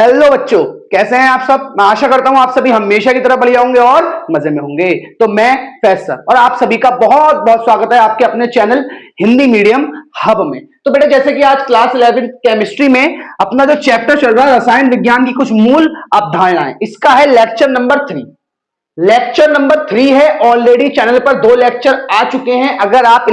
Hello बच्चों, कैसे हैं आप सब। मैं आशा करता हूं आप सभी हमेशा की तरह बढ़िया होंगे और मजे में होंगे। तो मैं फैज सर और आप सभी का बहुत बहुत स्वागत है आपके अपने चैनल हिंदी मीडियम हब में। तो बेटा, जैसे कि आज क्लास 11 केमिस्ट्री में अपना जो चैप्टर चल रहा है रसायन विज्ञान की कुछ मूल अवधारणाएं, इसका है लेक्चर नंबर 3। लेक्चर नंबर 3 है। ऑलरेडी चैनल पर 2 लेक्चर आ चुके हैं। अगर आप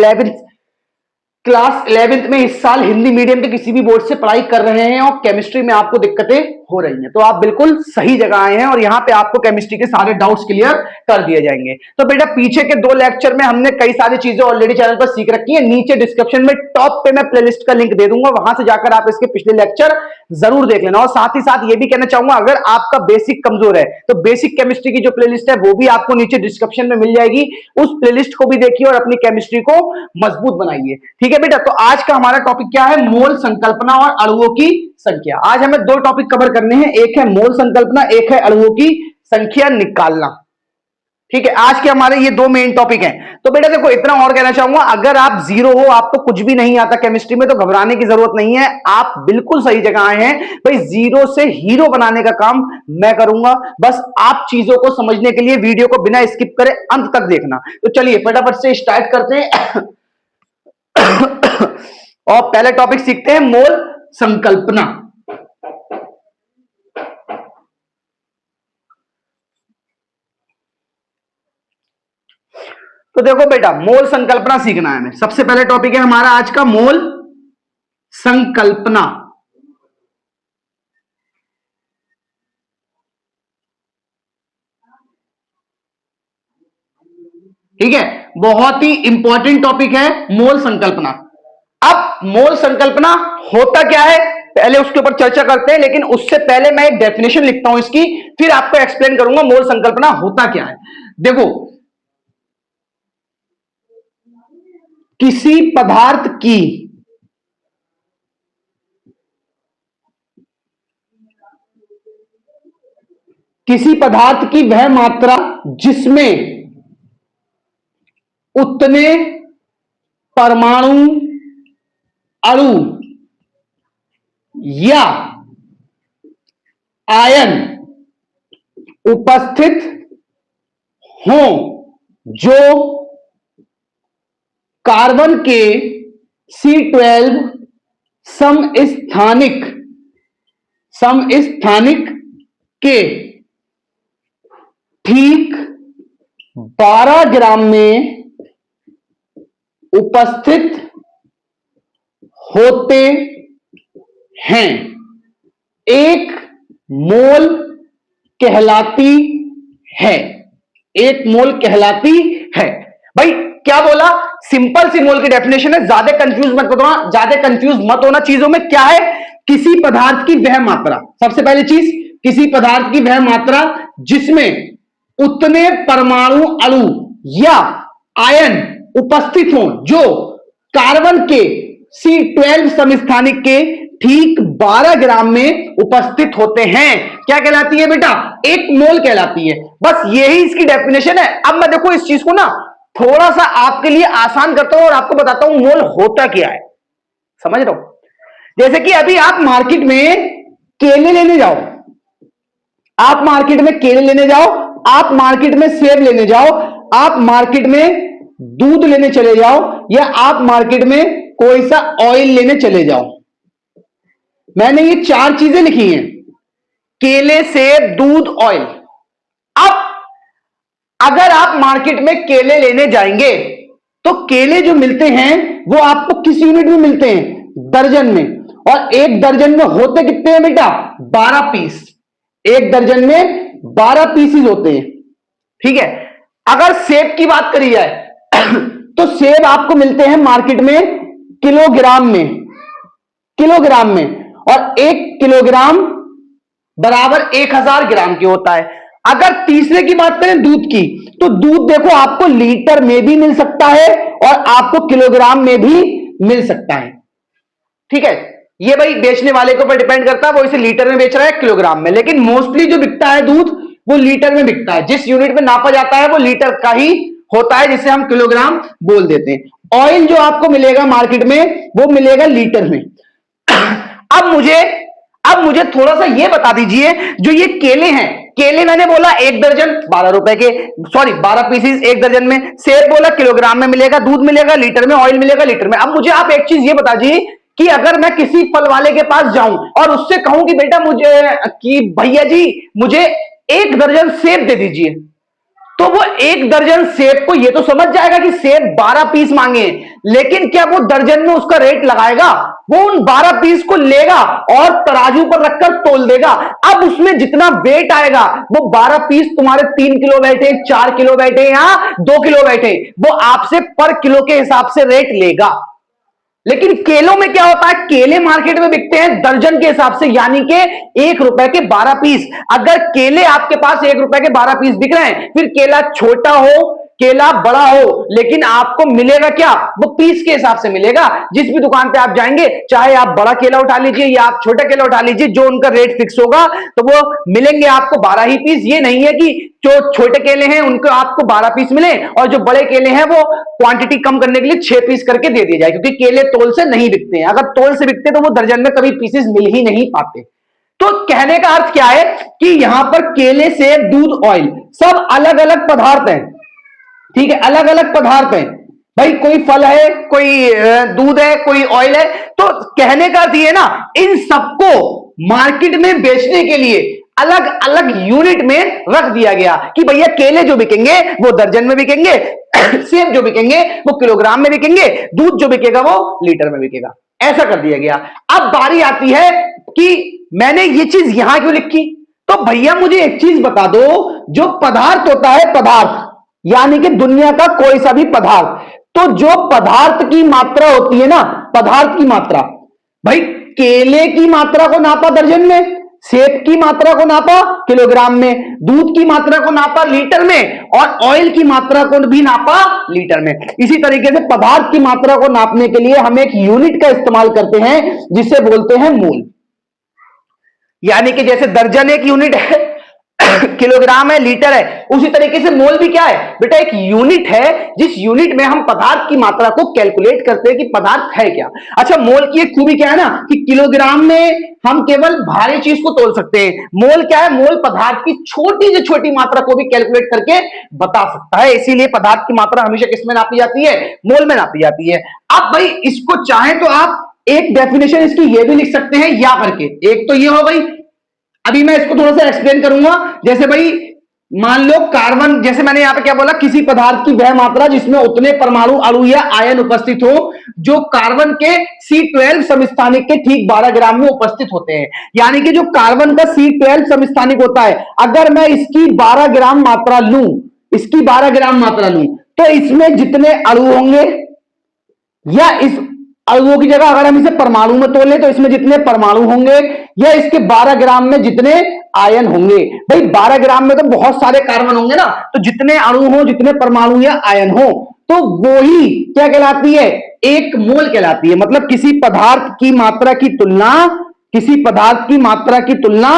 क्लास 11th में इस साल हिंदी मीडियम के किसी भी बोर्ड से पढ़ाई कर रहे हैं और केमिस्ट्री में आपको दिक्कतें हो रही हैं, तो आप बिल्कुल सही जगह आए हैं और यहां पे आपको केमिस्ट्री के सारे डाउट्स क्लियर कर दिए जाएंगे। तो बेटा, पीछे के 2 लेक्चर में हमने कई सारी चीजें ऑलरेडी चैनल पर सीख रखी है। नीचे डिस्क्रिप्शन में टॉप पे मैं प्लेलिस्ट का लिंक दे दूंगा, वहां से जाकर आप इसके पिछले लेक्चर जरूर देख लेना। और साथ ही साथ ये भी कहना चाहूंगा, अगर आपका बेसिक कमजोर है तो बेसिक केमिस्ट्री की जो प्लेलिस्ट है वो भी आपको नीचे डिस्क्रिप्शन में मिल जाएगी। उस प्लेलिस्ट को भी देखिए और अपनी केमिस्ट्री को मजबूत बनाइए। ठीक है बेटा, तो आज का हमारा टॉपिक क्या है? मोल संकल्पना और अणुओं की संख्या। आज हमें 2 टॉपिक कवर करने हैं, एक है मोल संकल्पना, एक है अणुओं की संख्या निकालना। ठीक है, आज के हमारे ये 2 मेन टॉपिक हैं। तो बेटा देखो, इतना और कहना चाहूंगा, अगर आप जीरो हो, आपको कुछ भी नहीं आता केमिस्ट्री में, तो घबराने की जरूरत नहीं है। आप बिल्कुल सही जगह आए हैं भाई। जीरो से हीरो बनाने का काम मैं करूंगा। बस आप चीजों को समझने के लिए वीडियो को बिना स्किप करे अंत तक देखना। तो चलिए फटाफट से स्टार्ट करते हैं और पहले टॉपिक सीखते हैं, मोल संकल्पना। तो देखो बेटा, मोल संकल्पना सीखना है हमें। सबसे पहले टॉपिक है हमारा आज का मोल संकल्पना। ठीक है, बहुत ही इंपॉर्टेंट टॉपिक है मोल संकल्पना। अब मोल संकल्पना होता क्या है, पहले उसके ऊपर चर्चा करते हैं। लेकिन उससे पहले मैं एक डेफिनेशन लिखता हूं इसकी, फिर आपको एक्सप्लेन करूंगा मोल संकल्पना होता क्या है। देखो, किसी पदार्थ की वह मात्रा जिसमें उतने परमाणु, अणु या आयन उपस्थित हों जो कार्बन के C12 समस्थानिक के ठीक 12 ग्राम में उपस्थित होते हैं, एक मोल कहलाती है। एक मोल कहलाती है। भाई क्या बोला? सिंपल सी मोल की डेफिनेशन है। ज्यादा कंफ्यूज मत होना चीजों में। क्या है? किसी पदार्थ की वह मात्रा, सबसे पहली चीज, किसी पदार्थ की वह मात्रा जिसमें उतने परमाणु, अणु या आयन उपस्थित हो जो कार्बन के C12 समस्थानिक के ठीक 12 ग्राम में उपस्थित होते हैं, क्या कहलाती है बेटा? एक मोल कहलाती है। बस यही इसकी डेफिनेशन है। अब मैं देखो इस चीज को ना थोड़ा सा आपके लिए आसान करता हूं और आपको बताता हूं मोल होता क्या है। समझ रहे हो? जैसे कि अभी आप मार्केट में केले लेने जाओ, आप मार्केट में केले लेने जाओ, आप मार्केट में सेब लेने जाओ, आप मार्केट में दूध लेने चले जाओ, या आप मार्केट में कोई सा ऑयल लेने चले जाओ। मैंने ये 4 चीजें लिखी हैं, केले, सेब, दूध, ऑयल। अब अगर आप मार्केट में केले लेने जाएंगे तो केले जो मिलते हैं वो आपको किस यूनिट में मिलते हैं? दर्जन में। और एक दर्जन में होते कितने हैं बेटा? 12 पीस। एक दर्जन में 12 पीसीज होते हैं। ठीक है। अगर सेब की बात करी जाए तो सेब आपको मिलते हैं मार्केट में किलोग्राम में, और 1 किलोग्राम बराबर 1000 ग्राम के होता है। अगर तीसरे की बात करें दूध की, तो दूध देखो आपको लीटर में भी मिल सकता है और आपको किलोग्राम में भी मिल सकता है। ठीक है, ये भाई बेचने वाले के ऊपर डिपेंड करता है, वो इसे लीटर में बेच रहा है किलोग्राम में। लेकिन मोस्टली जो बिकता है दूध वो लीटर में बिकता है। जिस यूनिट में नापा जाता है वो लीटर का ही होता है, जिसे हम किलोग्राम बोल देते हैं। ऑयल जो आपको मिलेगा मार्केट में वो मिलेगा लीटर में। अब मुझे अब मुझे थोड़ा सा ये बता दीजिए, जो ये केले हैं, केले मैंने बोला 1 दर्जन 12 रुपए के, सॉरी 12 पीसेस 1 दर्जन में। सेब बोला किलोग्राम में मिलेगा, दूध मिलेगा लीटर में, ऑयल मिलेगा लीटर में। अब मुझे आप एक चीज ये बता दीजिए कि अगर मैं किसी फल वाले के पास जाऊं और उससे कहूं कि बेटा मुझे, कि भैया जी मुझे 1 दर्जन सेब दे दीजिए, तो वो 1 दर्जन सेब को ये तो समझ जाएगा कि सेब 12 पीस मांगे, लेकिन क्या वो दर्जन में उसका रेट लगाएगा? वो उन 12 पीस को लेगा और तराजू पर रखकर तोल देगा। अब उसमें जितना वेट आएगा, वो 12 पीस तुम्हारे 3 किलो बैठे, 4 किलो बैठे या 2 किलो बैठे, वो आपसे पर किलो के हिसाब से रेट लेगा। लेकिन केलों में क्या होता है, केले मार्केट में बिकते हैं दर्जन के हिसाब से, यानी कि 1 रुपए के 12 पीस। अगर केले आपके पास 1 रुपए के 12 पीस बिक रहे हैं, फिर केला छोटा हो केला बड़ा हो, लेकिन आपको मिलेगा क्या? वो पीस के हिसाब से मिलेगा। जिस भी दुकान पे आप जाएंगे, चाहे आप बड़ा केला उठा लीजिए या आप छोटा केला उठा लीजिए, जो उनका रेट फिक्स होगा तो वो मिलेंगे आपको 12 ही पीस। ये नहीं है कि जो छोटे केले हैं उनको आपको 12 पीस मिले और जो बड़े केले हैं वो क्वांटिटी कम करने के लिए 6 पीस करके दे दिए जाए, क्योंकि केले तोल से नहीं बिकते हैं। अगर तोल से बिकते तो वो दर्जन में कभी पीसेस मिल ही नहीं पाते। तो कहने का अर्थ क्या है कि यहां पर केले, सेब, दूध, ऑयल सब अलग अलग पदार्थ हैं, ठीक है, अलग अलग पदार्थ हैं। भाई कोई फल है, कोई दूध है, कोई ऑयल है। तो कहने का अर्थ ये ना, इन सबको मार्केट में बेचने के लिए अलग अलग यूनिट में रख दिया गया कि भैया केले जो बिकेंगे वो दर्जन में बिकेंगे, सेब जो बिकेंगे वो किलोग्राम में बिकेंगे, दूध जो बिकेगा वो लीटर में बिकेगा। ऐसा कर दिया गया। अब बारी आती है कि मैंने ये चीज यहां क्यों लिखी? तो भैया मुझे एक चीज बता दो, जो पदार्थ होता है, पदार्थ यानी कि दुनिया का कोई सा भी पदार्थ, तो जो पदार्थ की मात्रा होती है ना, पदार्थ की मात्रा, भाई केले की मात्रा को नापा दर्जन में, सेब की मात्रा को नापा किलोग्राम में, दूध की मात्रा को नापा लीटर में, और ऑयल की मात्रा को भी नापा लीटर में। इसी तरीके से पदार्थ की मात्रा को नापने के लिए हम एक यूनिट का इस्तेमाल करते हैं जिसे बोलते हैं मोल। यानी कि जैसे दर्जन एक यूनिट है, किलोग्राम है, लीटर है, उसी तरीके से मोल भी क्या है बेटा? एक यूनिट है, जिस यूनिट में हम पदार्थ की मात्रा को कैलकुलेट करते हैं कि पदार्थ है क्या। अच्छा, मोल की एक खूबी क्या है ना कि किलोग्राम में हम केवल भारी चीज को तोल सकते हैं। मोल क्या है? मोल पदार्थ की छोटी से छोटी मात्रा को भी कैलकुलेट करके बता सकता है। इसीलिए पदार्थ की मात्रा हमेशा किसमें नापी जाती है? मोल में नापी जाती है। अब भाई इसको चाहे तो आप एक डेफिनेशन इसकी ये भी लिख सकते हैं या करके। एक तो ये हो गई, अभी मैं इसको थोड़ा सा एक्सप्लेन करूंगा। जैसे भाई मान लो कार्बन, जैसे मैंने यहां पे क्या बोला, किसी पदार्थ की वह मात्रा जिसमें उतने परमाणु, अणु या आयन उपस्थित हो जो कार्बन के C12 समस्थानिक के ठीक 12 ग्राम में उपस्थित होते हैं। यानी कि जो कार्बन का C12 समस्थानिक होता है, अगर मैं इसकी 12 ग्राम मात्रा लूं, इसकी 12 ग्राम मात्रा लूं, तो इसमें जितने अणु होंगे, या इस अणुओं की जगह अगर हम इसे परमाणु में तोलें तो इसमें जितने परमाणु होंगे, या इसके 12 ग्राम में जितने आयन होंगे। भाई 12 ग्राम में तो बहुत सारे कार्बन होंगे ना, तो जितने अणु हो, जितने परमाणु या आयन हो, तो वो ही क्या कहलाती है? एक मोल कहलाती है। मतलब किसी पदार्थ की मात्रा की तुलना, किसी पदार्थ की मात्रा की तुलना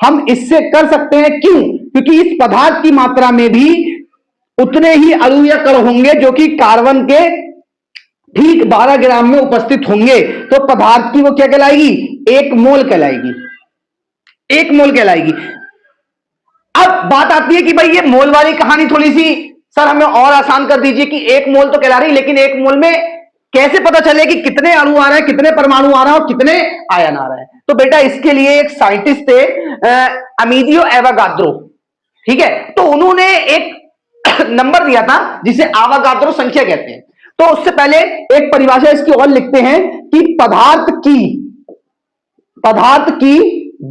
हम इससे कर सकते हैं। क्यों? क्योंकि इस पदार्थ की मात्रा में भी उतने ही अणु या कण होंगे जो कि कार्बन के ठीक 12 ग्राम में उपस्थित होंगे। तो पदार्थ की वो क्या कहलाएगी? एक मोल कहलाएगी, एक मोल कहलाएगी। अब बात आती है कि भाई ये मोल वाली कहानी थोड़ी सी सर हमें और आसान कर दीजिए कि एक मोल तो कहला रही, लेकिन एक मोल में कैसे पता चले कि कितने अणु आ रहे हैं, कितने परमाणु आ रहा है और कितने आयन आ रहे हैं? तो बेटा इसके लिए एक साइंटिस्ट थे, अमीलियो एवोगाद्रो, ठीक है। तो उन्होंने एक नंबर दिया था जिसे एवोगाद्रो संख्या कहते हैं। तो उससे पहले एक परिभाषा इसकी और लिखते हैं कि पदार्थ की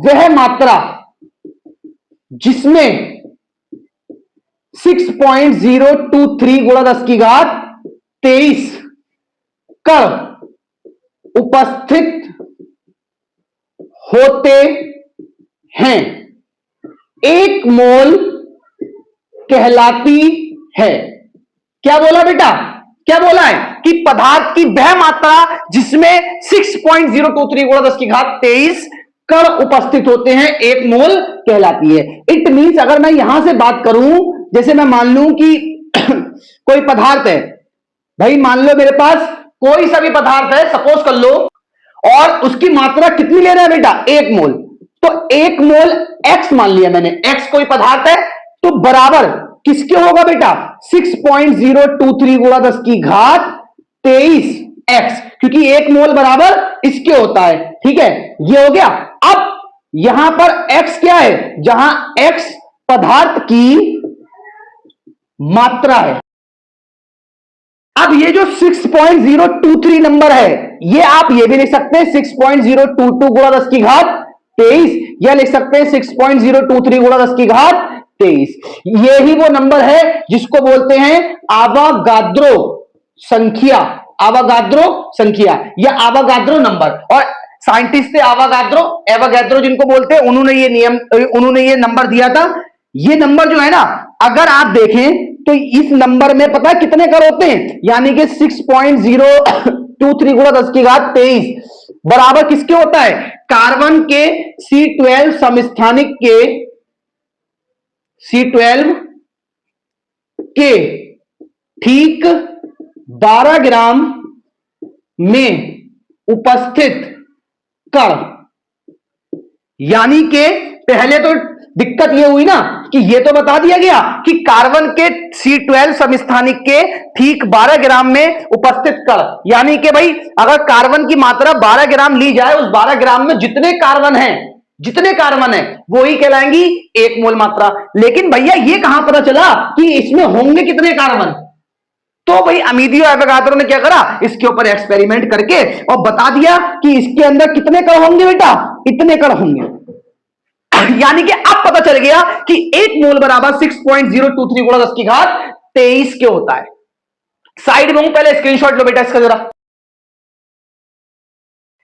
वह मात्रा जिसमें 6.023 गुणा 10 की घात 23 कण उपस्थित होते हैं, एक मोल कहलाती है। क्या बोला बेटा? क्या बोला है कि पदार्थ की वह मात्रा जिसमें 6.023 गुणा 10 की घात 23 कण उपस्थित होते हैं, एक मोल कहलाती है। इट मींस अगर मैं यहां से बात करूं, जैसे मैं मान लूं कि कोई पदार्थ है, भाई मान लो मेरे पास कोई सा भी पदार्थ है, सपोज कर लो, और उसकी मात्रा कितनी ले रहा है बेटा? एक मोल। तो 1 मोल x मान लिया मैंने, x कोई पदार्थ है, तो बराबर किसके होगा बेटा? 6.023 गुणा 10 की घात 23 x, क्योंकि 1 मोल बराबर इसके होता है। ठीक है, ये हो गया। अब यहां पर x क्या है? जहां x पदार्थ की मात्रा है। अब ये जो 6.023 नंबर है, ये आप ये भी लिख सकते हैं 6.022 गुणा 10 की घात 23, या लिख सकते हैं 6.023 गुणा 10 की घात 23। ये ही वो नंबर है जिसको बोलते हैं आवागाद्रो संख्या, आवागाद्रो संख्या या आवागाद्रो नंबर। और साइंटिस्ट थे आवागाद्रो, एवोगैड्रो जिनको बोलते हैं, उन्होंने ये नंबर दिया था। ये नंबर जो है ना, अगर आप देखें तो इस नंबर में पता है कितने कर होते हैं? यानी कि 6.023 गुणा 10 की घात 23 बराबर किसके होता है? कार्बन के C12 समस्थानिक के C12 के ठीक 12 ग्राम में उपस्थित कण। यानी कि पहले तो दिक्कत यह हुई ना कि यह तो बता दिया गया कि कार्बन के C12 समस्थानिक के ठीक 12 ग्राम में उपस्थित कण, यानी कि भाई अगर कार्बन की मात्रा 12 ग्राम ली जाए, उस 12 ग्राम में जितने कार्बन है वो ही कहलाएंगी 1 मोल मात्रा। लेकिन भैया ये कहां पता चला कि इसमें होंगे कितने कार्बन? तो भाई अमीदियो एवोगाद्रो ने क्या करा, इसके ऊपर एक्सपेरिमेंट करके और बता दिया कि इसके अंदर कितने कण होंगे बेटा? इतने कण होंगे। यानी कि अब पता चल गया कि 1 मोल बराबर 6.023 गुणा 10 की घात 23 के होता है। साइड में हूं, पहले स्क्रीनशॉट लो बेटा इसका, जरा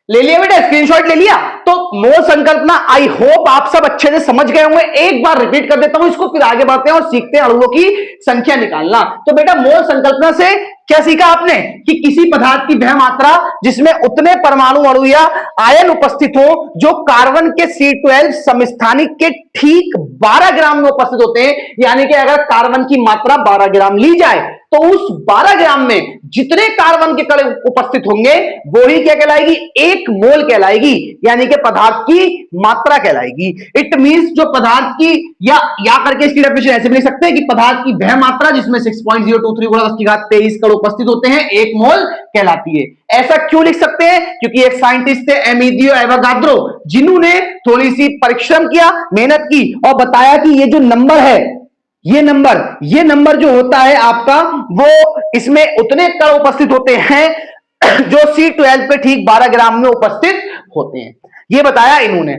ले लिया बेटा, स्क्रीनशॉट ले लिया। तो मोल संकल्पना आई होप आप सब अच्छे से समझ गए होंगे। एक बार रिपीट कर देता हूं इसको, फिर आगे बढ़ते हैं और सीखते हैं अणुओं की संख्या निकालना। तो बेटा मोल संकल्पना से क्या सीखा आपने कि किसी पदार्थ की वह मात्रा जिसमें उतने परमाणु अणु या आयन उपस्थित हो जो कार्बन के C12 समस्थानिक के ठीक 12 ग्राम में उपस्थित होते हैं। यानी कि अगर कार्बन की मात्रा 12 ग्राम ली जाए तो उस 12 ग्राम में जितने कार्बन के कण उपस्थित होंगे वो ही क्या कहलाएगी? 1 मोल कहलाएगी, यानी कि पदार्थ की मात्रा कहलाएगी। इट मींस जो पदार्थ की या करके इसकी डेफिनेशन ऐसे भी लिख सकते हैं कि पदार्थ की वह मात्रा जिसमें 6.023 गुणा 10 की घात 23 कण उपस्थित होते हैं 1 मोल कहलाती है। ऐसा क्यों लिख सकते हैं? क्योंकि एक साइंटिस्ट थे अमीदियो एवोगाद्रो, जिन्होंने थोड़ी सी परिश्रम किया, मेहनत की और बताया कि ये जो नंबर है, ये नंबर जो होता है आपका, वो इसमें उतने कण उपस्थित होते हैं जो C12 पे ठीक 12 ग्राम में उपस्थित होते हैं। ये बताया इन्होंने।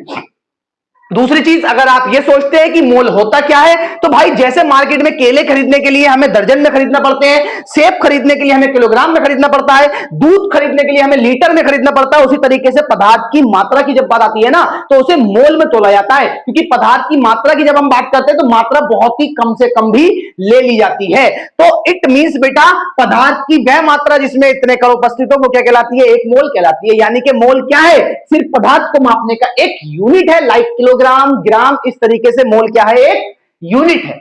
दूसरी चीज, अगर आप ये सोचते हैं कि मोल होता क्या है, तो भाई जैसे मार्केट में केले खरीदने के लिए हमें दर्जन में खरीदना पड़ते हैं, सेब खरीदने के लिए हमें किलोग्राम में खरीदना पड़ता है, दूध खरीदने के लिए हमें लीटर में खरीदना पड़ता है, उसी तरीके से पदार्थ की मात्रा की जब बात आती है ना तो उसे मोल में तोला जाता है। क्योंकि पदार्थ की मात्रा की जब हम बात करते हैं तो मात्रा बहुत ही कम से कम भी ले ली जाती है। तो इट मींस बेटा पदार्थ की वह मात्रा जिसमें इतने कण उपस्थित हो वो क्या कहलाती है? 1 मोल कहलाती है। यानी कि मोल क्या है? सिर्फ पदार्थ को मापने का एक यूनिट है, लाइक किलोग्राम, ग्राम, इस तरीके से मोल क्या है? एक यूनिट है।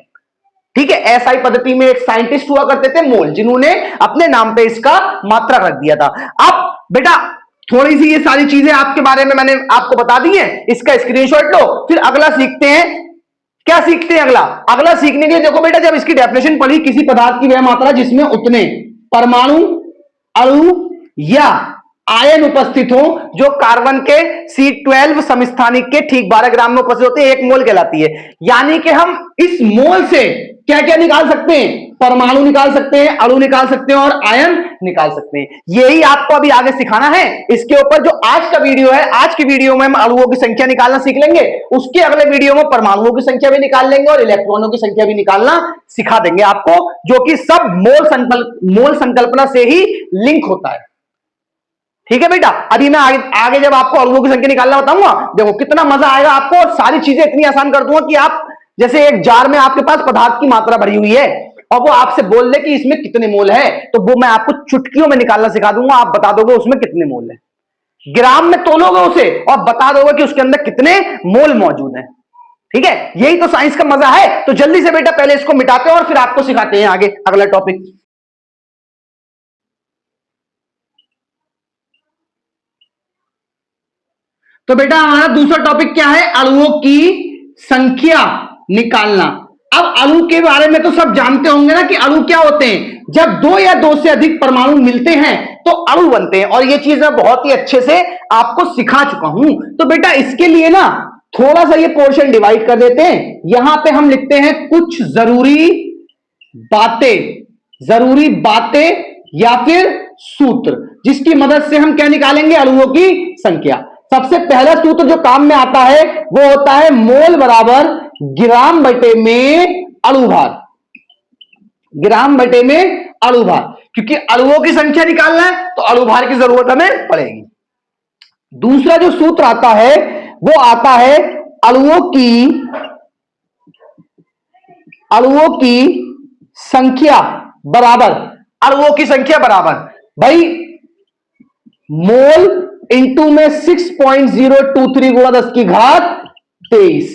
ठीक है, एसआई पद्धति में एक साइंटिस्ट हुआ करते थे मोल, जिन्होंने अपने नाम पे इसका मात्रा रख दिया था। अब बेटा थोड़ी सी ये सारी चीजें आपके बारे में मैंने आपको बता दी है, इसका स्क्रीनशॉट लो, फिर अगला सीखते हैं। क्या सीखते हैं अगला सीखने के लिए देखो बेटा, जब इसकी डेफिनेशन पढ़ी, किसी पदार्थ की वह मात्रा जिसमें उतने परमाणु अणु या आयन उपस्थित हो जो कार्बन के C12 समस्थानिक के ठीक 12 ग्राम में उपस्थित होते हैं, 1 मोल कहलाती है। यानी कि हम इस मोल से क्या क्या निकाल सकते हैं? परमाणु निकाल सकते हैं, अणु निकाल सकते हैं और आयन निकाल सकते हैं। यही आपको अभी आगे सिखाना है। इसके ऊपर जो आज का वीडियो है, आज की वीडियो में हम अणुओं की संख्या निकालना सीख लेंगे, उसके अगले वीडियो में परमाणुओं की संख्या भी निकाल लेंगे और इलेक्ट्रॉनों की संख्या भी निकालना सिखा देंगे आपको, जो कि सब मोल संकल्पना से ही लिंक होता है। ठीक है बेटा, अभी मैं आगे जब आपको अणुओं की संख्या निकालना बताऊंगा, देखो कितना मजा आएगा आपको, और सारी चीजें इतनी आसान कर दूंगा कि आप जैसे एक जार में आपके पास पदार्थ की मात्रा भरी हुई है और वो आपसे बोल दे कि इसमें कितने मोल है, तो वो मैं आपको चुटकियों में निकालना सिखा दूंगा। आप बता दोगे उसमें कितने मोल है, ग्राम में तोलोगे उसे और बता दोगे कि उसके अंदर कितने मोल मौजूद है। ठीक है, यही तो साइंस का मजा है। तो जल्दी से बेटा पहले इसको मिटाते हैं और फिर आपको सिखाते हैं आगे अगला टॉपिक। तो बेटा हमारा दूसरा टॉपिक क्या है, अणुओं की संख्या निकालना। अब अणु के बारे में तो सब जानते होंगे ना कि अणु क्या होते हैं। जब दो या दो से अधिक परमाणु मिलते हैं तो अणु बनते हैं, और ये चीज मैं बहुत ही अच्छे से आपको सिखा चुका हूं। तो बेटा इसके लिए ना थोड़ा सा ये पोर्शन डिवाइड कर देते हैं। यहां पे हम लिखते हैं कुछ जरूरी बातें या फिर सूत्र, जिसकी मदद से हम क्या निकालेंगे, अणुओं की संख्या। सबसे पहला सूत्र जो काम में आता है वो होता है मोल बराबर ग्राम बटे में अणुभार। ग्राम बटे में अणुभार, क्योंकि अणुओं की संख्या निकालना है तो अणुभार की जरूरत हमें पड़ेगी। दूसरा जो सूत्र आता है वो आता है अणुओं की संख्या बराबर, अणुओं की संख्या बराबर भाई मोल इंटू में 6.023 गुणा 10 की घात 23।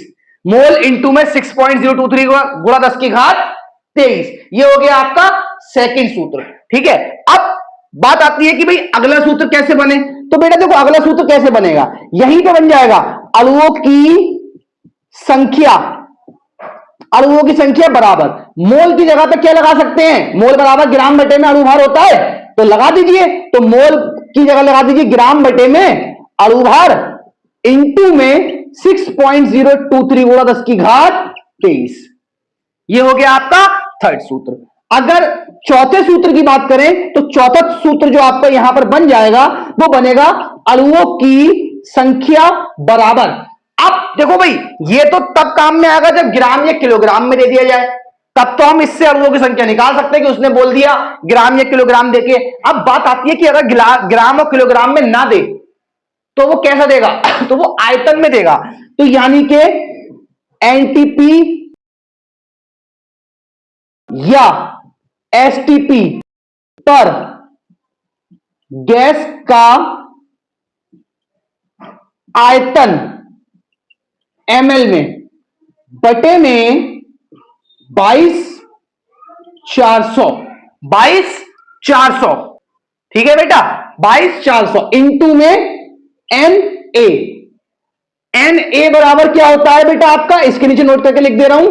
मोल इंटू में 6.023 गुणा 10 की घात 23। ये हो गया आपका सेकंड सूत्र। ठीक है, अब बात आती है कि भाई अगला सूत्र कैसे बने। तो बेटा देखो अगला सूत्र कैसे बनेगा, यहीं पे बन जाएगा अणुओं की संख्या बराबर मोल की जगह पे क्या लगा सकते हैं, मोल बराबर ग्राम बटे में अणुभार होता है तो लगा दीजिए। तो मोल की जगह लगा दीजिए ग्राम बटे में अणुभार इंटू में 6.023 गुणा 10 की घात 23। ये हो गया आपका थर्ड सूत्र। अगर चौथे सूत्र की बात करें तो चौथा सूत्र जो आपका यहां पर बन जाएगा वो बनेगा अणुओं की संख्या बराबर। अब देखो भाई ये तो तब काम में आएगा जब ग्राम या किलोग्राम में दे दिया जाए, तब तो हम इससे अणुओं की संख्या निकाल सकते हैं कि उसने बोल दिया ग्राम या किलोग्राम देके। अब बात आती है कि अगर ग्राम और किलोग्राम में ना दे तो वो कैसा देगा तो वो आयतन में देगा। तो यानी कि एनटीपी या एसटीपी पर गैस का आयतन एमएल में बटे में 22,400। ठीक है बेटा, 22,400 इंटू में एन ए बराबर क्या होता है बेटा आपका, इसके नीचे नोट करके लिख दे रहा हूं,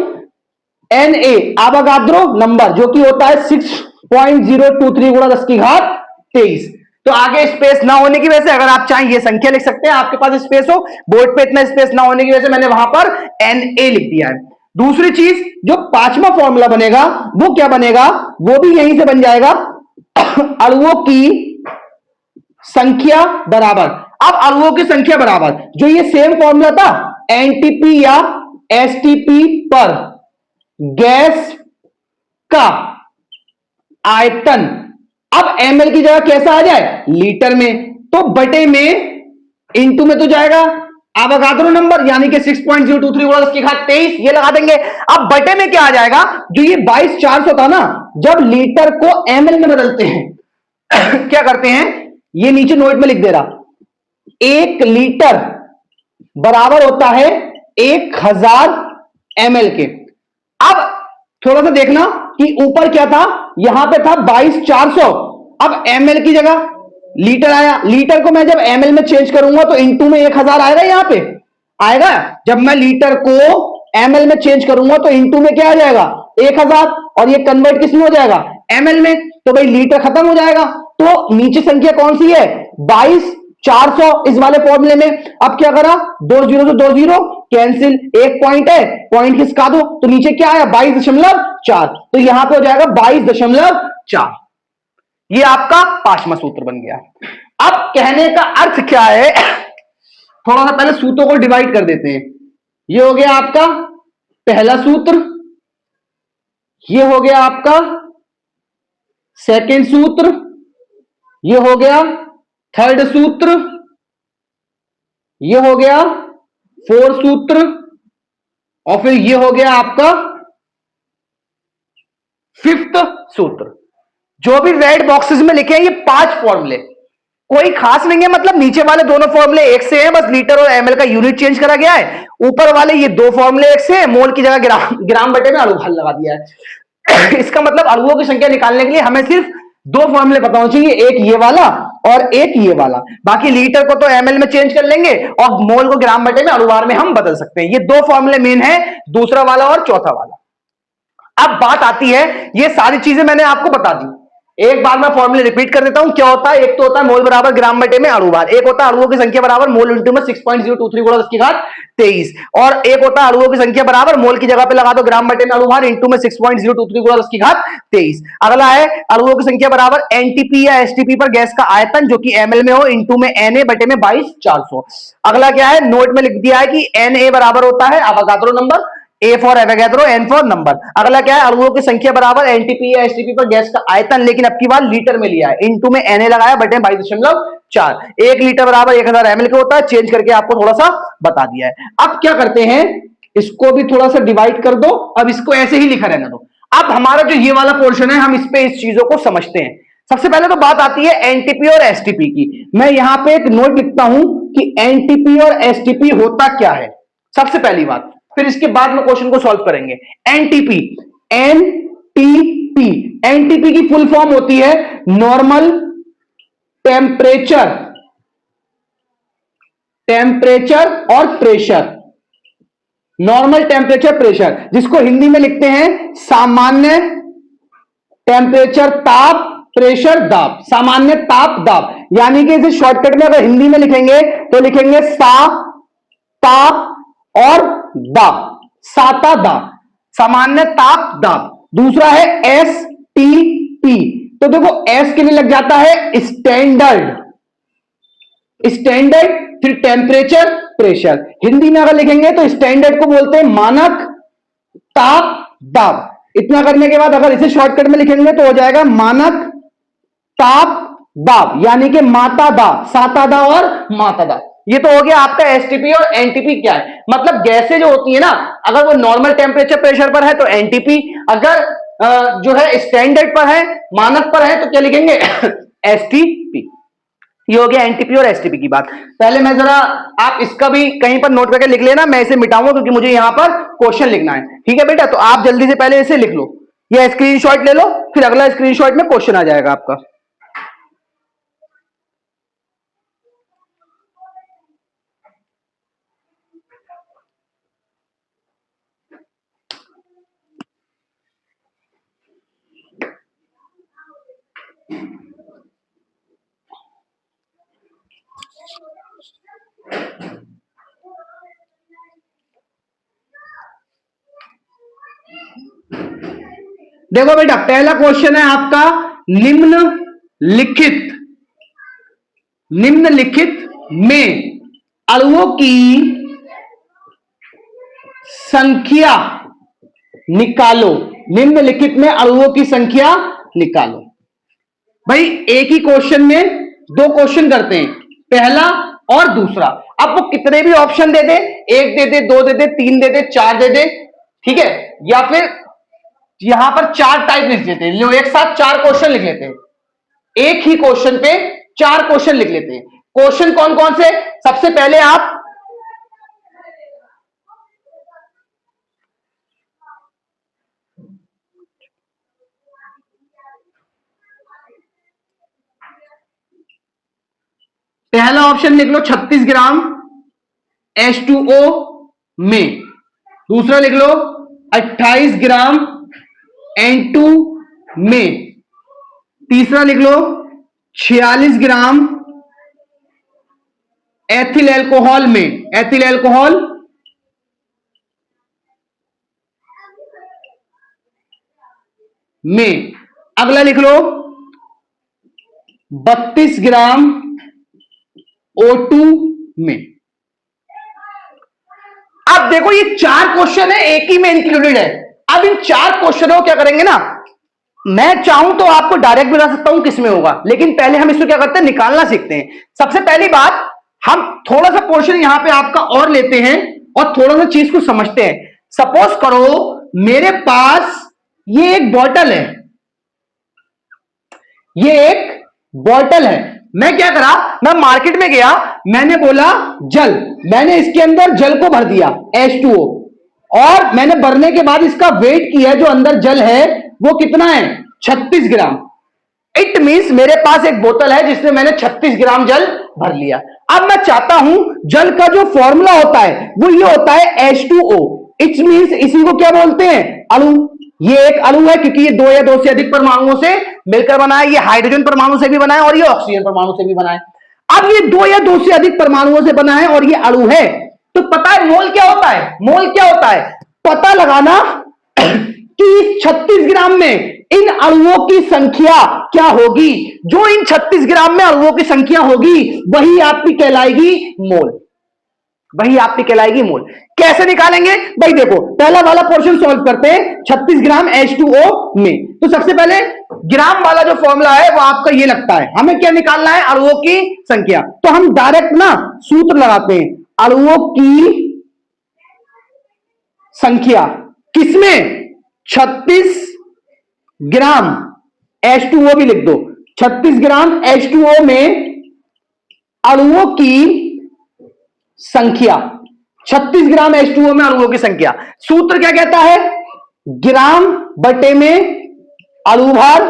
एन ए आवागाद्रो नंबर जो कि होता है 6.023 गुणा 10 की घात 23। तो आगे स्पेस ना होने की वजह से अगर आप चाहें ये संख्या लिख सकते हैं, आपके पास स्पेस हो, बोर्ड पे इतना स्पेस ना होने की वजह से मैंने वहां पर एन ए लिख दिया है। दूसरी चीज जो पांचवा फॉर्मूला बनेगा वो क्या बनेगा, वो भी यहीं से बन जाएगा अणुओं की संख्या बराबर। अब अणुओं की संख्या बराबर जो ये सेम फॉर्मूला था एनटीपी या एसटीपी पर गैस का आयतन, अब एमएल की जगह कैसा आ जाए, लीटर में, तो बटे में इंटू में तो जाएगा आवागाद्रो नंबर यानी कि 6.023 गुणा 10 की घात 23 ये लगा देंगे। अब बटे में क्या आ जाएगा, जो ये 22,400 था ना, जब लीटर को एमएल में बदलते हैं क्या करते हैं, ये नीचे नोट में लिख दे रहा, 1 लीटर बराबर होता है 1000 एमएल के। अब थोड़ा सा देखना कि ऊपर क्या था, यहां पे था 22,400, अब एमएल की जगह लीटर आया, लीटर को मैं जब एमएल में चेंज करूंगा तो इंटू में 1000 आएगा, यहां पे आएगा। जब मैं लीटर को एमएल में चेंज करूंगा तो इंटू में क्या आ जाएगा 1000, और ये कन्वर्ट किस में हो जाएगा, एमएल में, तो भाई लीटर खत्म हो जाएगा। तो नीचे संख्या कौन सी है 22,400 इस वाले फॉर्मूले में। अब क्या करा, 2 जीरो से 2 जीरो कैंसिल, एक पॉइंट है, पॉइंट खिसका दो, तो नीचे क्या आया 22.4, तो यहां पे हो जाएगा 22.4। ये आपका पांचवा सूत्र बन गया। अब कहने का अर्थ क्या है, थोड़ा सा पहले सूत्रों को डिवाइड कर देते हैं। ये हो गया आपका पहला सूत्र, ये हो गया आपका सेकंड सूत्र, ये हो गया थर्ड सूत्र, ये हो गया फोर्थ सूत्र, और फिर ये हो गया आपका फिफ्थ सूत्र। जो भी रेड बॉक्सेस में लिखे हैं ये 5 फॉर्मूले, कोई खास नहीं है, मतलब नीचे वाले दोनों फॉर्मूले एक से हैं, बस लीटर और एमएल का यूनिट चेंज करा गया है। ऊपर वाले ये 2 फॉर्मूले एक से हैं, मोल की जगह ग्राम बटे में अणुभार लगा दिया है इसका मतलब अणुओं की संख्या निकालने के लिए हमें सिर्फ 2 फॉर्मूले पता होने चाहिए, एक ये वाला और एक ये वाला। बाकी लीटर को तो एमएल में चेंज कर लेंगे और मोल को ग्राम बटे में अणुभार में हम बदल सकते हैं। ये दो फॉर्मूले मेन है, दूसरा वाला और चौथा वाला। अब बात आती है, ये सारी चीजें मैंने आपको बता दी, एक बार मैं फॉर्मूले रिपीट कर देता हूं। क्या होता है, एक तो होता है मोल बराबर ग्राम बटे में अणुभार, एक होता है अणुओं की संख्या बराबर मोल इंटू में 6.023 गुणा 10⁻23, और एक होता है अणुओं की संख्या बराबर मोल की जगह पे लगा दो ग्राम बटे में अणुभार इंटू में 6.023 गुणा 10⁻23। अगला है अणुओं की संख्या बराबर एनटीपी या एसटीपी पर गैस का आयतन जो कि एमएल में हो इंटू में एनए बटे में 22/400। अगला क्या है, नोट में लिख दिया है कि एनए बराबर होता है Avogadro number, A for Avogadro, N for number. अगला क्या है, अणुओं की संख्या बराबर एनटीपी या एसटीपी पर गैस का आयतन, लेकिन अब की बार लीटर में लिया है, इनटू में एनए लगाया बटे 22.4। 1 लीटर बराबर 1000 ml के होता है, चेंज करके आपको थोड़ा सा बता दिया है। अब क्या करते हैं, इसको भी थोड़ा सा डिवाइड कर दो, अब इसको ऐसे ही लिखा रहने दो। अब हमारा जो ये वाला पोर्शन है, हम इस पे इस चीजों को समझते हैं। सबसे पहले तो बात आती है एनटीपी और एसटीपी की। मैं यहां पे एक नोट लिखता हूं कि एनटीपी और एसटीपी होता क्या है, सबसे पहली बात, फिर इसके बाद में क्वेश्चन को सॉल्व करेंगे। एनटीपी, एनटीपी, एनटीपी की फुल फॉर्म होती है नॉर्मल टेम्परेचर, टेम्परेचर और प्रेशर, नॉर्मल टेम्परेचर प्रेशर, जिसको हिंदी में लिखते हैं सामान्य टेम्परेचर ताप, प्रेशर दाब, सामान्य ताप दाब। यानी कि इसे शॉर्टकट में अगर हिंदी में लिखेंगे तो लिखेंगे सा, ताप और दाब, साता दाब, सामान्य ताप दाब। दूसरा है एस टी पी, तो देखो एस के लिए लग जाता है स्टैंडर्ड, स्टैंडर्ड, फिर टेम्परेचर प्रेशर। हिंदी में अगर लिखेंगे तो स्टैंडर्ड को बोलते हैं मानक ताप दाब। इतना करने के बाद अगर इसे शॉर्टकट में लिखेंगे तो हो जाएगा मानक ताप दाब, यानी कि माता दाब, साता दा और माता दाब। ये तो हो गया आपका एसटीपी। और एनटीपी क्या है, मतलब गैसें जो होती है ना, अगर वो नॉर्मल टेम्परेचर प्रेशर पर है तो एनटीपी, अगर जो है स्टैंडर्ड पर है, मानक पर है, तो क्या लिखेंगे एसटीपी। ये हो गया एनटीपी और एसटीपी की बात। पहले मैं जरा, आप इसका भी कहीं पर नोट करके लिख लेना, मैं इसे मिटाऊंगा क्योंकि मुझे यहां पर क्वेश्चन लिखना है। ठीक है बेटा, तो आप जल्दी से पहले इसे लिख लो, या स्क्रीनशॉट ले लो, फिर अगला स्क्रीनशॉट में क्वेश्चन आ जाएगा आपका। देखो बेटा, पहला क्वेश्चन है आपका, निम्नलिखित में अणुओं की संख्या निकालो। निम्नलिखित में अणुओं की संख्या निकालो। भाई एक ही क्वेश्चन में दो क्वेश्चन करते हैं, पहला और दूसरा। अब वो कितने भी ऑप्शन दे दे, एक दे दे, दो दे दे, तीन दे दे, चार दे दे, ठीक है, या फिर यहां पर चार टाइप लिख देते हैं, लो एक साथ चार क्वेश्चन लिख लेते हैं, एक ही क्वेश्चन पे चार क्वेश्चन लिख लेते हैं। क्वेश्चन कौन कौन से, सबसे पहले आप पहला ऑप्शन लिख लो 36 ग्राम H2O में, दूसरा लिख लो 28 ग्राम N2 में, तीसरा लिख लो 46 ग्राम एथिल एल्कोहल में, एथिल एल्कोहल में। अगला लिख लो 32 ग्राम O2 में। अब देखो ये चार क्वेश्चन है, एक ही में इंक्लूडेड है। अब इन चार क्वेश्चनों को क्या करेंगे ना, मैं चाहूं तो आपको डायरेक्ट बता सकता हूं किसमें होगा, लेकिन पहले हम इसको क्या करते हैं, निकालना सीखते हैं। सबसे पहली बात, हम थोड़ा सा पोर्शन यहां पे आपका और लेते हैं और थोड़ा सा चीज को समझते हैं। सपोज करो मेरे पास ये एक बॉटल है, ये एक बॉटल है, मैं क्या करा, मैं मार्केट में गया, मैंने बोला जल, मैंने इसके अंदर जल को भर दिया H2O, और मैंने भरने के बाद इसका वेट किया, जो अंदर जल है वो कितना है 36 ग्राम। इट मींस मेरे पास एक बोतल है जिसमें मैंने 36 ग्राम जल भर लिया। अब मैं चाहता हूं जल का जो फॉर्मूला होता है वो ये होता है H2O। इट मींस इसी को क्या बोलते हैं, अणु। ये एक अणु है क्योंकि ये दो या दो से अधिक परमाणुओं से मिलकर बना है। ये हाइड्रोजन परमाणु से भी बना है और ये ऑक्सीजन परमाणु से भी बना है। अब ये दो या दो से अधिक परमाणुओं से बना है और ये अणु है, तो पता है मोल क्या होता है, मोल क्या होता है, पता लगाना कि 36 ग्राम में इन अणुओं की संख्या क्या होगी। जो इन 36 ग्राम में अणुओं की संख्या होगी वही आपकी कहलाएगी मोल, वही आपकी कहलाएगी मोल। कैसे निकालेंगे भाई, देखो पहला वाला पोर्शन सॉल्व करते हैं 36 ग्राम H2O में। तो सबसे पहले ग्राम वाला जो फॉर्मूला है वो आपका ये लगता है, हमें क्या निकालना है, अणुओं की संख्या। तो हम डायरेक्ट ना सूत्र लगाते हैं, अणुओं की संख्या किसमें, 36 ग्राम H2O भी लिख दो, 36 ग्राम H2O में अणुओं की संख्या, 36 ग्राम H2O में अणुओं की संख्या। सूत्र क्या कहता है, ग्राम बटे में अणुभार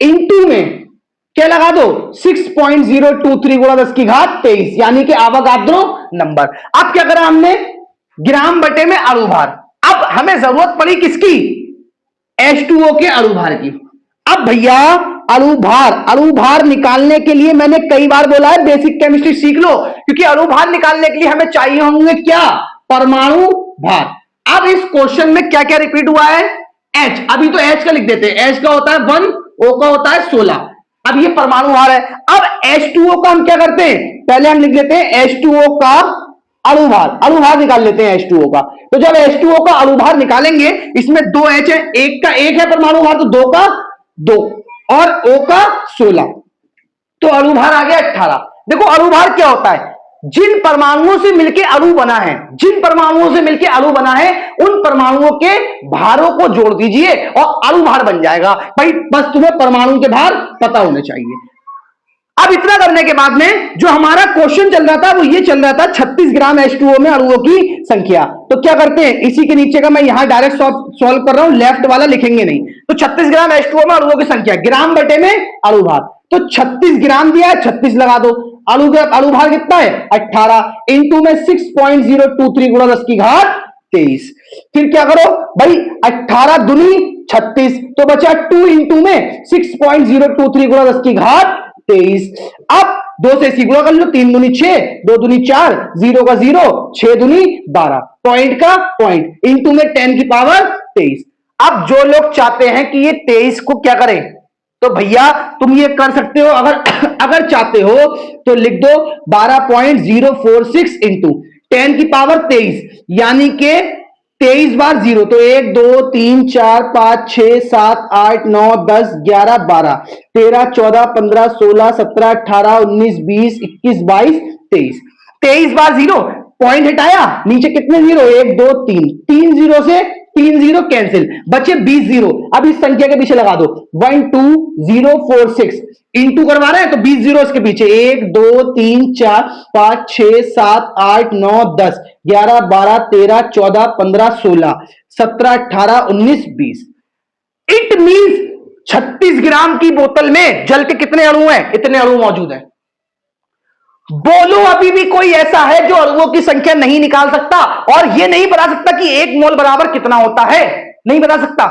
इंटू में क्या लगा दो 6.023 गुणा 10 की घात 23, यानी कि आवागाद्रो नंबर। अब क्या करा हमने, ग्राम बटे में अणुभार। अब हमें जरूरत पड़ी किसकी, H2O के अणुभार की। अब भैया अणुभार निकालने के लिए मैंने कई बार बोला है बेसिक केमिस्ट्री सीख लो, क्योंकि अणुभार निकालने के लिए हमें चाहिए होंगे क्या, परमाणु भार। अब इस क्वेश्चन में क्या क्या रिपीट हुआ है, H। अभी तो H का लिख देते हैं, H का होता है 1, O का होता है 16। अब ये परमाणु भार है। अब H2O का हम क्या करते हैं, पहले हम लिख देते हैं H2O का अणुभार निकाल लेते हैं H2O का। तो जब H2O का अणुभार निकालेंगे, इसमें 2 H है, एक का 1 है परमाणु भार, तो 2 का 2 और O का 16, तो अणुभार आ गया 18। देखो अणुभार क्या होता है, जिन परमाणुओं से मिलकर अणु बना है, जिन परमाणुओं से मिलकर अणु बना है उन परमाणुओं के भारों को जोड़ दीजिए और अणुभार बन जाएगा। भाई बस तुम्हें परमाणु के भार पता होने चाहिए। अब इतना करने के बाद में जो हमारा क्वेश्चन चल रहा था वो ये चल रहा था 36 ग्राम H2O में अणुओं की संख्या। तो क्या करते हैं, इसी के नीचे का मैं यहां डायरेक्ट सॉल्व कर रहा हूं, लेफ्ट वाला लिखेंगे नहीं। तो 36 ग्राम H2O में अणुओं की संख्या, ग्राम बटे में अणुभार, तो 36 ग्राम दिया है, 36 लगा दो। अणुभार कितना है 18, इंटू में 6.023 गुणा 10 की घात 23। फिर क्या करो भाई, 18 दूनी 36, तो बचा 2 इंटू में 6.023 गुणा 10 की घात 23। अब 2 से इसी गुणा कर लो, 3 दूनी 6, 2 दूनी 4, 0 का 0, 6 दूनी 12, पॉइंट का पॉइंट, इंटू में 10 की पावर 23। अब जो लोग चाहते हैं कि ये 23 को क्या करें, तो भैया तुम ये कर सकते हो, अगर चाहते हो तो लिख दो 12.046 इंटू 10 की पावर 23, यानी कि 23 बार 0, तो 1 2 3 4 5 6 7 8 9 10 11 12 13 14 15 16 17 18 19 20 21 22 23। 23 बार 0, पॉइंट हटाया, नीचे कितने 0, 1 2 3, 3 0 से 3 0 कैंसिल, बचे 20 0। अब इस संख्या के पीछे लगा दो 12046, इंटू करवा रहे हैं तो 20 0 इसके पीछे, 1 2 3 4 5 6 7 8 9 10 11 12 13 14 15 16 17 18 19 20। इट मींस 36 ग्राम की बोतल में जल के कितने अणु हैं, इतने अणु मौजूद हैं। बोलो अभी भी कोई ऐसा है जो अणुओं की संख्या नहीं निकाल सकता और यह नहीं बता सकता कि 1 मोल बराबर कितना होता है, नहीं बता सकता।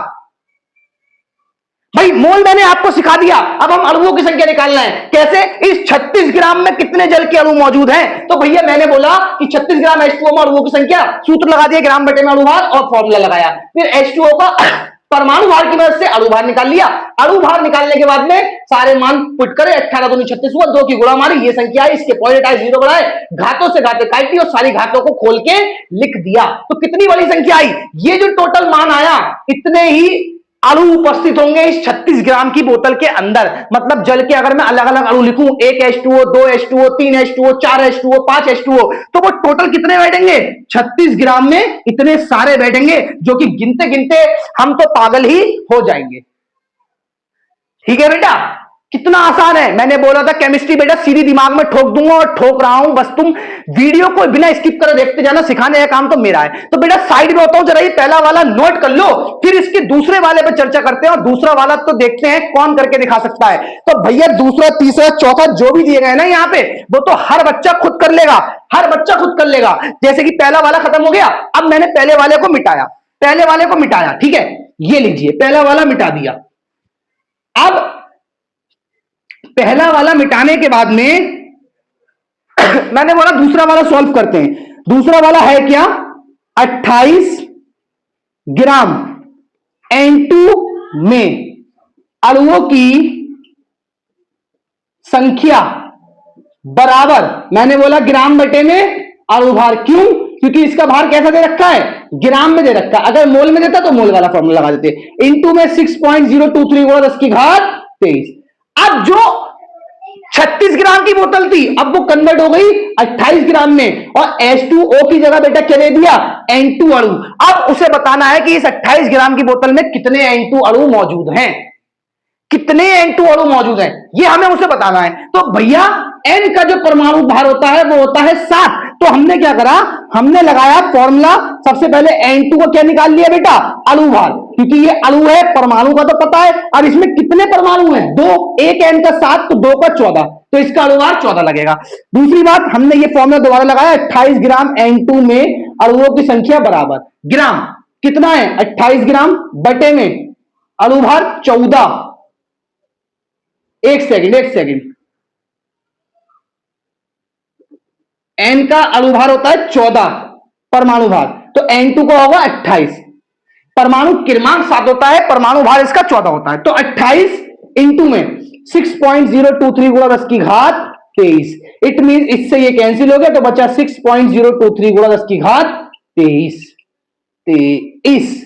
भाई मोल मैंने आपको सिखा दिया, अब हम अणुओं की संख्या निकालना है। कैसे, इस 36 ग्राम में कितने जल के अणु मौजूद हैं। तो भैया मैंने बोला कि 36 ग्राम H2O में अणुओं की संख्या, सूत्र लगा दिया ग्राम बटे में अणुभार और फॉर्मूला लगाया, फिर H2O का परमाणु भार की मदद से अणुभार निकाल लिया। अणुभार निकालने के बाद में सारे मान पुट करे, 18 दूनी 36 हुआ, 2 की गुणा मारी, ये संख्या है, इसके पॉइंट आए, 0 बढ़ाए, घातों से घातें काटी और सारी घातों को खोल के लिख दिया। तो कितनी बड़ी संख्या आई, ये जो टोटल मान आया, इतने ही अणु उपस्थित होंगे इस 36 ग्राम की बोतल के अंदर। मतलब जल के अगर मैं अलग अलग अणु लिखूं, 1 H2O 2 H2O 3 H2O 4 H2O 5 H2O, तो वो टोटल कितने बैठेंगे, 36 ग्राम में इतने सारे बैठेंगे, जो कि गिनते गिनते हम तो पागल ही हो जाएंगे। ठीक है बेटा, कितना आसान है। मैंने बोला था केमिस्ट्री बेटा सीधी दिमाग में ठोक दूंगा और ठोक रहा हूं, बस तुम वीडियो को बिना स्किप करे देखते जाना, सिखाने का काम तो मेरा है। तो बेटा साइड में होता हूं, जरा ये पहला वाला नोट कर लो, फिर इसके दूसरे वाले पे चर्चा करते हैं, और दूसरा वाला तो देखते हैं कौन करके दिखा सकता है। तो भैया दूसरा तीसरा चौथा जो भी दिए गए ना यहाँ पे, वो तो हर बच्चा खुद कर लेगा, हर बच्चा खुद कर लेगा। जैसे कि पहला वाला खत्म हो गया, अब मैंने पहले वाले को मिटाया, पहले वाले को मिटाया, ठीक है, ये लीजिए पहला वाला मिटा दिया। अब पहला वाला मिटाने के बाद में मैंने बोला दूसरा वाला सॉल्व करते हैं। दूसरा वाला है क्या, 28 ग्राम N2 में अणुओं की संख्या बराबर, मैंने बोला ग्राम बटे में अणु भार। क्यों? क्योंकि इसका भार कैसा दे रखा है, ग्राम में दे रखा है। अगर मोल में देता तो मोल वाला फॉर्मूला लगा देते। इनटू में 6.023 गुणा 10 की घात 23। अब जो 36 ग्राम की बोतल थी, अब वो कन्वर्ट हो गई 28 ग्राम में, और H2O की जगह बेटा क्या दे दिया, N2 अणु। अब उसे बताना है कि इस 28 ग्राम की बोतल में कितने N2 अणु मौजूद हैं, कितने N2 अणु मौजूद हैं, ये हमें उसे बताना है। तो भैया N का जो परमाणु भार होता है वो होता है 7। तो हमने क्या करा, हमने लगाया फॉर्मूला, सबसे पहले N2 को क्या निकाल लिया बेटा, अणु भार, क्योंकि ये अणु है, परमाणु का तो पता है। अब इसमें कितने परमाणु हैं, 2, एक N का 7 तो 2 का 14, तो इसका अणु भार 14 लगेगा। दूसरी बात, हमने ये फॉर्मूला दोबारा लगाया, 28 ग्राम N2 में अणुओं की संख्या बराबर ग्राम कितना है, 28 ग्राम बटे में अणु भार 14। एक सेकंड, N का अणु भार होता है 14, परमाणु भार, तो N2 को होगा 28। परमाणु क्रमांक 7 होता है, परमाणु भार इसका 14 होता है। तो 28 इंटू में 6.023 गुणा 10 की घात 23। इट मीन इससे ये कैंसिल हो गया, तो बचा 6.023 गुणा 10 की घात 23।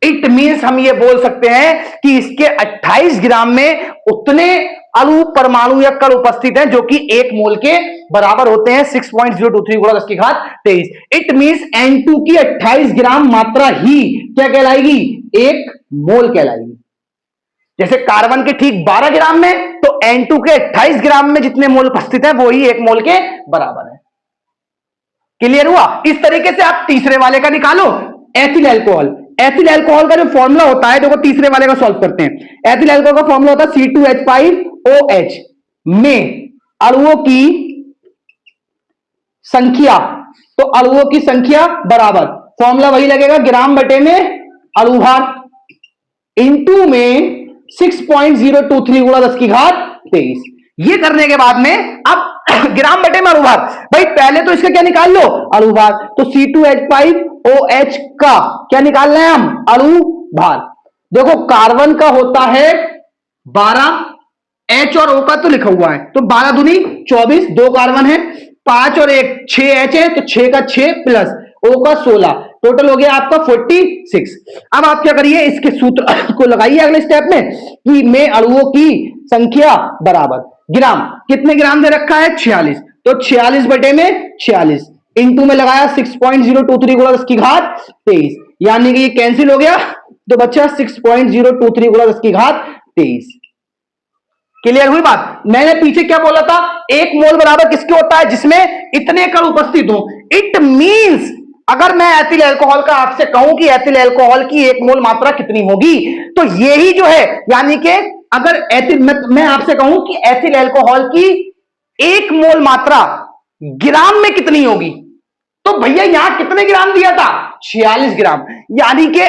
इट मीन्स हम ये बोल सकते हैं कि इसके 28 ग्राम में उतने अणु परमाणु या कण उपस्थित हैं जो कि 1 मोल के बराबर होते हैं, 6.023 गुणा 10 की घात 23। इट मीन्स N2 की 28 ग्राम मात्रा ही क्या कहलाएगी, 1 मोल कहलाएगी। जैसे कार्बन के ठीक 12 ग्राम में, तो N2 के 28 ग्राम में जितने मोल उपस्थित हैं वो ही 1 मोल के बराबर है। क्लियर हुआ? इस तरीके से आप तीसरे वाले का निकालो, एथिल अल्कोहल। एथिल अल्कोहल का जो फॉर्मूला होता है, देखो तीसरे वाले का सॉल्व करते हैं। एथिल अल्कोहल का फॉर्मूला होता है C2H5OH में अणुओं की संख्या, तो अणुओं की संख्या बराबर, फॉर्मूला वही लगेगा, ग्राम बटे में अणु भार इनटू में 6.023 गुणा 10 की घात 23। ये करने के बाद में अब ग्राम बटे में अणु भार, भाई पहले तो इसका क्या निकाल लो, अणु भार। तो C2H5OH का क्या निकालना है हम, अणु भार। देखो कार्बन का होता है 12, H और O का तो लिखा हुआ है, तो 12 दूनी 24, 2 कार्बन है, 5 और 1 6 H है, तो 6 का 6 प्लस O का 16, टोटल हो गया आपका 46। अब आप क्या करिए, इसके सूत्र को लगाइए अगले स्टेप में कि में अणुओं की संख्या बराबर ग्राम, कितने ग्राम दे रखा है 46, तो 46 बटे में 46 इंटू में लगाया 6.023 गुणा 10 की घात 23, यानी कि ये कैंसिल हो गया, तो बच्चा 6.023 गुणा 10 की घात 23। क्लियर हुई बात? मैंने पीछे क्या बोला था, 1 मोल बराबर किसके होता है, जिसमें इतने कण उपस्थित हो। इट मींस अगर मैं एथिल अल्कोहल का आपसे कहूं कि एथिल अल्कोहल की 1 मोल मात्रा कितनी होगी, तो यही जो है, यानी कि अगर एथिल मैं आपसे कहूं कि एथिल अल्कोहल की 1 मोल मात्रा ग्राम में कितनी होगी, तो भैया यहां कितने ग्राम दिया था, 46 ग्राम, यानी कि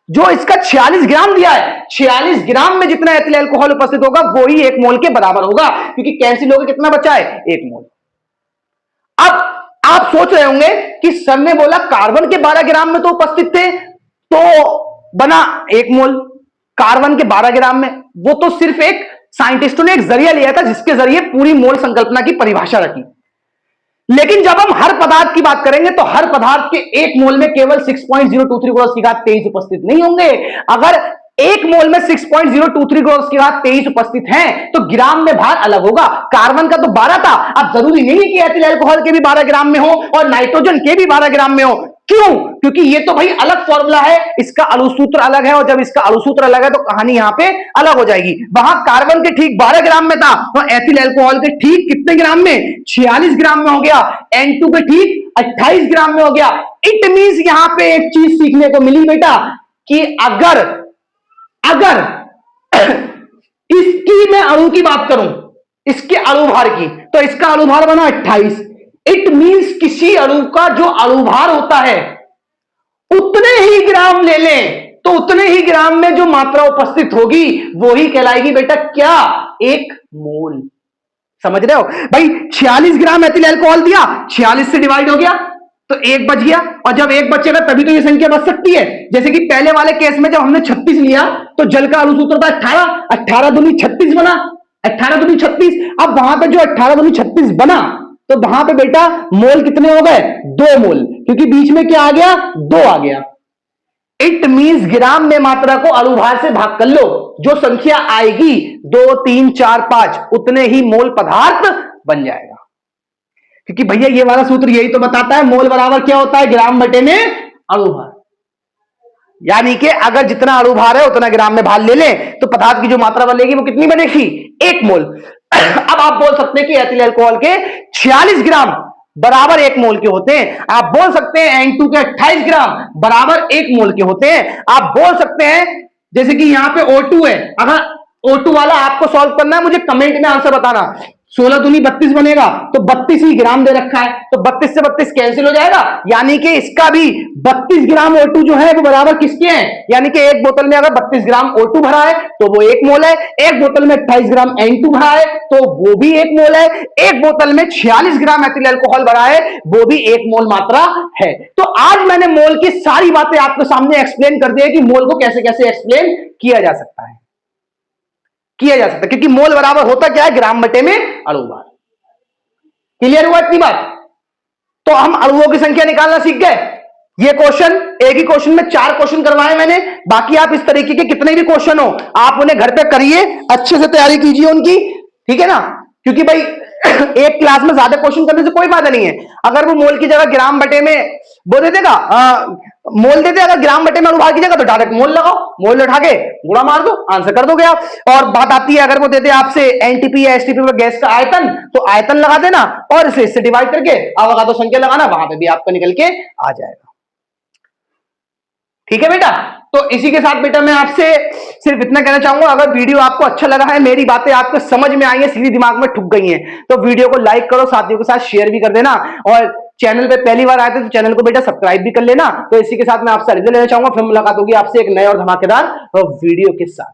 जो इसका 46 ग्राम दिया है, 46 ग्राम में जितना एथिल अल्कोहल उपस्थित होगा वो ही 1 मोल के बराबर होगा, क्योंकि कैंसिल होकर कितना बचा है, 1 मोल। अब आप सोच रहे होंगे कि सर ने बोला कार्बन के 12 ग्राम में तो उपस्थित थे, तो बना 1 मोल, कार्बन के 12 ग्राम में, वो तो सिर्फ एक साइंटिस्टों ने एक जरिया लिया था जिसके जरिए पूरी मोल संकल्पना की परिभाषा रखी। लेकिन जब हम हर पदार्थ की बात करेंगे तो हर पदार्थ के 1 मोल में केवल 6.023 गुणा 10 की घात 23 उपस्थित नहीं होंगे। अगर 1 मोल में 6.023 गुणा 10 की घात 23 उपस्थित हैं, तो ग्राम में भार अलग होगा। कार्बन का तो 12 था, अब जरूरी नहीं कि एथिल अल्कोहल के भी 12 ग्राम में हो और नाइट्रोजन के भी 12 ग्राम में हो, क्यों? क्योंकि ये तो भाई अलग फॉर्मूला है, इसका अणुसूत्र अलग है, और जब इसका अणुसूत्र अलग है तो कहानी यहां पे अलग हो जाएगी। वहां कार्बन के ठीक 12 ग्राम में था, और एथिल अल्कोहल के ठीक कितने ग्राम में? 46 ग्राम में हो गया। N2 के ठीक 28 ग्राम में हो गया। इट मींस यहां पे एक चीज सीखने को मिली बेटा कि अगर इसकी मैं अणु की बात करूं, इसके अणुभार की, तो इसका अणुभार बना 28। इट मींस किसी अणु का जो अणुभार होता है उतने ही ग्राम ले लें तो उतने ही ग्राम में जो मात्रा उपस्थित होगी वो ही कहलाएगी बेटा क्या? एक मोल। समझ रहे हो भाई? 46 ग्राम एथिल अल्कोहल दिया, 46 से डिवाइड हो गया तो एक बच गया, और जब एक बचेगा तभी तो ये संख्या बच सकती है। जैसे कि पहले वाले केस में जब हमने 36 लिया तो जल का अणुसूत्र था 18, 18 दूनी 36 बना, 18 दूनी 36। अब वहां पे जो 18 दूनी 36 बना तो वहां पे बेटा मोल कितने हो गए? 2 मोल, क्योंकि बीच में क्या आ गया? 2 आ गया। इट मींस ग्राम में मात्रा को अणुभार से भाग कर लो, जो संख्या आएगी 2, 3, 4, 5 उतने ही मोल पदार्थ बन जाएगा। क्योंकि भैया ये वाला सूत्र यही तो बताता है मोल बराबर क्या होता है? ग्राम बटे में अणुभार। यानी कि अगर जितना अणुभार है उतना ग्राम में भार ले लें तो पदार्थ की जो मात्रा बनेगी वो कितनी बनेगी? 1 मोल। अब आप बोल सकते हैं कि एथिल अल्कोहल के 46 ग्राम बराबर 1 मोल के होते हैं। आप बोल सकते हैं N2 के 28 ग्राम बराबर 1 मोल के होते हैं। आप बोल सकते हैं जैसे कि यहां पे O2 है, अगर O2 वाला आपको सॉल्व करना है मुझे कमेंट में आंसर बताना। 16 दूनी 32 बनेगा तो 32 ही ग्राम दे रखा है, तो 32 से 32 कैंसिल हो जाएगा, यानी कि इसका भी 32 ग्राम O2 जो है वो बराबर किसके हैं? यानी कि एक बोतल में अगर 32 ग्राम O2 भरा है तो वो 1 मोल है, एक बोतल में 28 ग्राम N2 भरा है तो वो भी 1 मोल है, एक बोतल में 46 ग्राम एथिल अल्कोहल भरा है वो भी 1 मोल मात्रा है। तो आज मैंने मोल की सारी बातें आपके सामने एक्सप्लेन कर दी है कि मोल को कैसे कैसे एक्सप्लेन किया जा सकता है, क्योंकि मोल बराबर होता क्या है? ग्राम बटे में अणुभार। क्लियर हुआ इतनी बात? तो हम अणुओं की संख्या निकालना सीख गए। ये क्वेश्चन, एक ही क्वेश्चन में 4 क्वेश्चन करवाए मैंने, बाकी आप इस तरीके के कितने भी क्वेश्चन हो आप उन्हें घर पे करिए, अच्छे से तैयारी कीजिए उनकी, ठीक है ना? क्योंकि भाई एक क्लास में ज्यादा क्वेश्चन करने से कोई फायदा नहीं है। अगर वो मोल की जगह ग्राम बटे में वो दे देगा, मोल दे दे, अगर ग्राम बटे में अणुभार की जगह तो डायरेक्ट मोल लगाओ, मोल उठा के गुणा मार दो, आंसर कर दोगे आप। और बात आती है अगर वो दे दे आपसे एनटीपी या एसटीपी में गैस का आयतन, तो आयतन लगा देना और इसे इससे डिवाइड करके अवगाद्रो संख्या लगाना, वहां पे भी आपका निकल के आ जाएगा। ठीक है बेटा? तो इसी के साथ बेटा मैं आपसे सिर्फ इतना कहना चाहूंगा, अगर वीडियो आपको अच्छा लगा है, मेरी बातें आपको समझ में आई है, सीधी दिमाग में ठुक गई हैं, तो वीडियो को लाइक करो, साथियों के साथ शेयर भी कर देना, और चैनल पे पहली बार आए थे तो चैनल को बेटा सब्सक्राइब भी कर लेना। तो इसी के साथ मैं आपसे अलविदा लेना चाहूंगा, फिर मुलाकात होगी आपसे एक नए और धमाकेदार वीडियो के साथ।